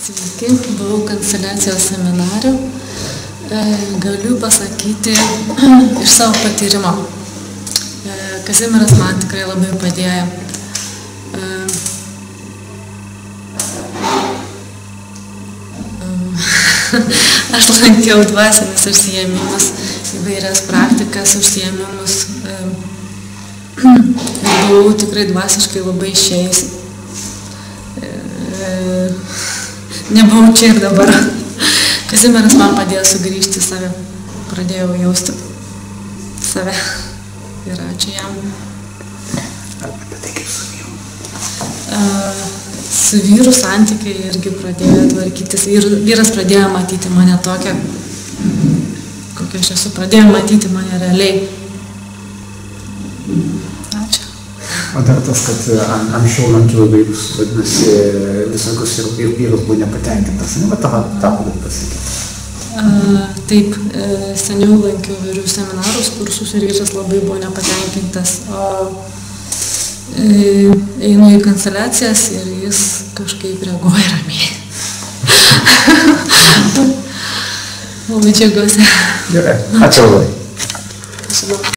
Sveiki, buvau kanceliacijos seminare. Galiu pasakyti iš savo patyrimo. Kazimieras man tikrai labai padėjo. Aš lankiau dvasinius užsiėmimus, įvairias praktikas, užsiėmimus. Buvau tikrai dvasiškai labai išėjusi. Nebuvau čia ir dabar. Kazimieras man padėjo sugrįžti į save. Pradėjau jausti save. Ir ačiū jam. Apie tai kaip su vyru? Su vyru santykiai irgi pradėjo tvarkytis. Vyras pradėjo matyti mane tokią, kokia aš esu. Pradėjo matyti mane realiai. Ačiū. O dar tas, kad anksčiau lankiau įvairius, vadinasi, visokius ir vyras buvo nepatenkintas. Ne, bet tavo pasakyti. Taip, seniau lankiau įvairių seminarus, kursus ir vyras labai buvo nepatenkintas. Einu į kanceliacijas ir jis kažkaip reaguoja ramiai. Labai džiaugiuosi. Gerai, ačiū labai.